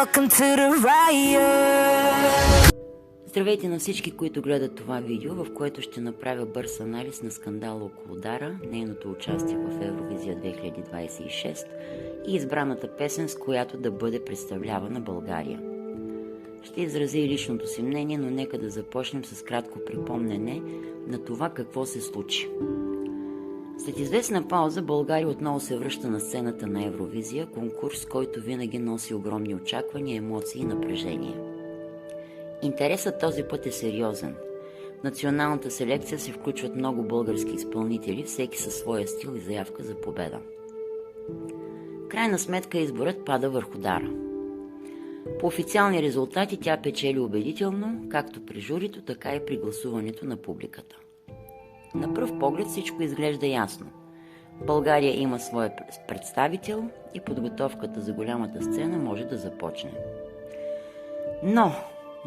Welcome to the riot. Здравейте на всички, които гледат това видео, в което ще направя бърз анализ на скандала около Дара, нейното участие в Евровизия 2026 и избраната песен, с която да бъде представлявана България. Ще изразя и личното си мнение, но нека да започнем с кратко припомнене на това какво се случи. След известна пауза България отново се връща на сцената на Евровизия, конкурс, който винаги носи огромни очаквания, емоции и напрежение. Интересът този път е сериозен. В националната селекция се включват много български изпълнители, всеки със своя стил и заявка за победа. В крайна сметка изборът пада върху Дара. По официални резултати тя печели убедително, както при журито, така и при гласуването на публиката. На пръв поглед всичко изглежда ясно. България има своя представител и подготовката за голямата сцена може да започне. Но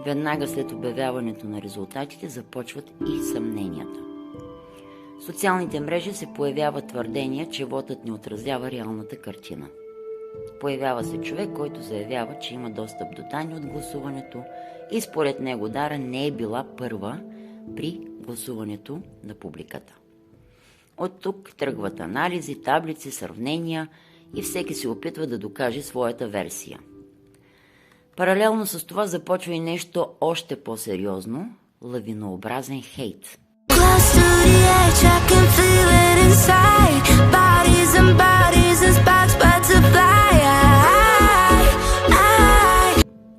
веднага след обявяването на резултатите започват и съмненията. В социалните мрежи се появява твърдение, че вотът не отразява реалната картина. Появява се човек, който заявява, че има достъп до данни от гласуването и според него Дара не е била първа при гласуването на публиката. От тук тръгват анализи, таблици, сравнения и всеки се опитва да докаже своята версия. Паралелно с това започва и нещо още по-сериозно – лавинообразен хейт.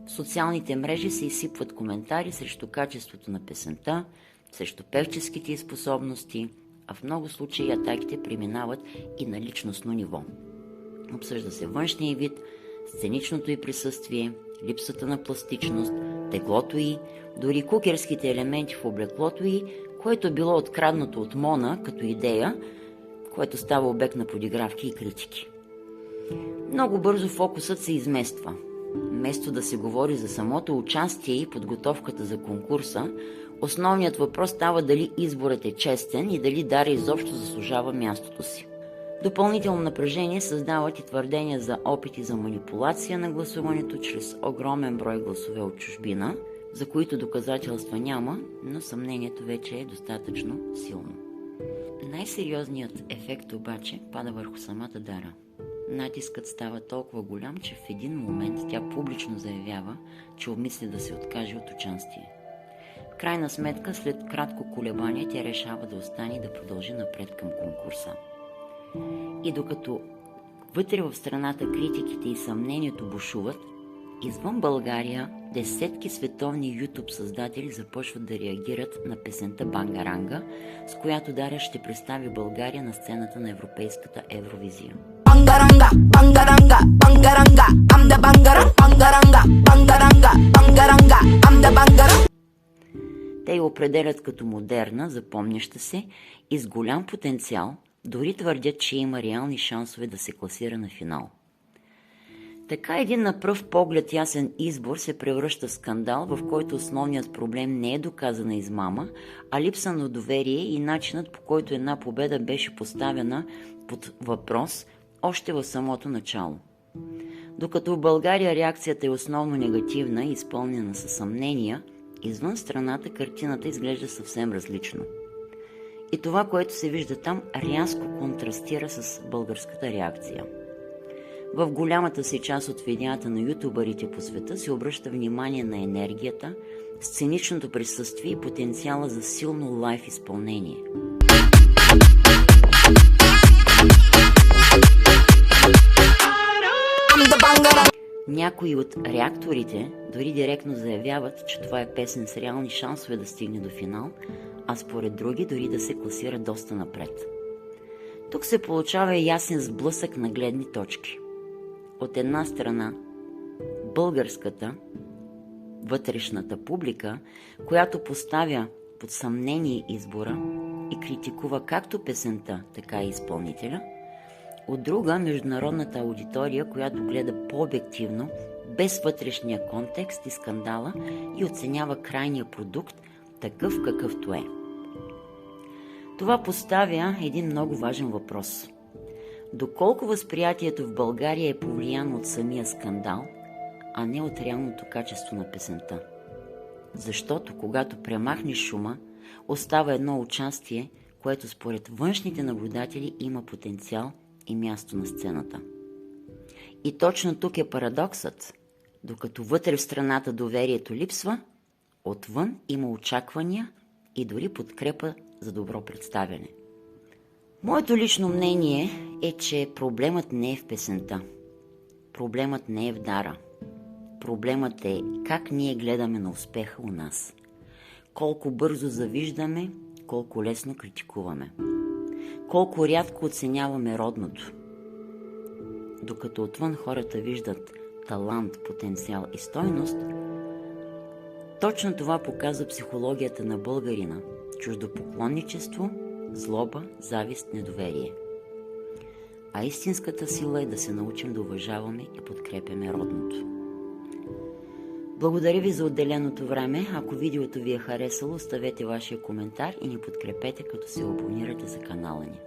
В социалните мрежи се изсипват коментари срещу качеството на песента, срещу певческите й способности, а в много случаи атаките преминават и на личностно ниво. Обсъжда се външния вид, сценичното й присъствие, липсата на пластичност, теглото й, дори кукерските елементи в облеклото й, което било откраднато от Мона като идея, което става обект на подигравки и критики. Много бързо фокусът се измества. Вместо да се говори за самото участие и подготовката за конкурса, основният въпрос става дали изборът е честен и дали Дара изобщо заслужава мястото си. Допълнително напрежение създават и твърдения за опити за манипулация на гласуването чрез огромен брой гласове от чужбина, за които доказателства няма, но съмнението вече е достатъчно силно. Най-сериозният ефект обаче пада върху самата Дара. Натискът става толкова голям, че в един момент тя публично заявява, че обмисля да се откаже от участие. В крайна сметка, след кратко колебание, тя решава да остане и да продължи напред към конкурса. И докато вътре в страната критиките и съмнението бушуват, извън България десетки световни YouTube създатели започват да реагират на песента Бангаранга, с която Дара ще представи България на сцената на Европейската Евровизия. Бангаранга, бангаранга, бангаранга, I'm the бангара, бангаранга, бангаранга, бангаранга, I'm the бангара. Те я определят като модерна, запомняща се и с голям потенциал, дори твърдят, че има реални шансове да се класира на финал. Така един на пръв поглед ясен избор се превръща в скандал, в който основният проблем не е доказана измама, а липса на доверие и начинът, по който една победа беше поставена под въпрос още в самото начало. Докато в България реакцията е основно негативна и изпълнена със съмнения, извън страната картината изглежда съвсем различно. И това, което се вижда там, рязко контрастира с българската реакция. В голямата си част от видеята на ютубърите по света се обръща внимание на енергията, сценичното присъствие и потенциала за силно лайв изпълнение. Някои от реакторите дори директно заявяват, че това е песен с реални шансове да стигне до финал, а според други дори да се класира доста напред. Тук се получава ясен сблъсък на гледни точки. От една страна, българската, вътрешната публика, която поставя под съмнение избора и критикува както песента, така и изпълнителя. От друга, международната аудитория, която гледа по-обективно, без вътрешния контекст и скандала и оценява крайния продукт такъв какъвто е. Това поставя един много важен въпрос. Доколко възприятието в България е повлияно от самия скандал, а не от реалното качество на песента. Защото когато премахнеш шума, остава едно участие, което според външните наблюдатели има потенциал и място на сцената. И точно тук е парадоксът. Докато вътре в страната доверието липсва, отвън има очаквания и дори подкрепа за добро представяне. Моето лично мнение е, че проблемът не е в песента. Проблемът не е в дара. Проблемът е как ние гледаме на успеха у нас. Колко бързо завиждаме, колко лесно критикуваме. Колко рядко оценяваме родното. Докато отвън хората виждат талант, потенциал и стойност, точно това показва психологията на българина – чуждопоклонничество, злоба, завист, недоверие. А истинската сила е да се научим да уважаваме и подкрепяме родното. Благодаря ви за отделеното време. Ако видеото ви е харесало, оставете вашия коментар и ни подкрепете, като се абонирате за канала ни.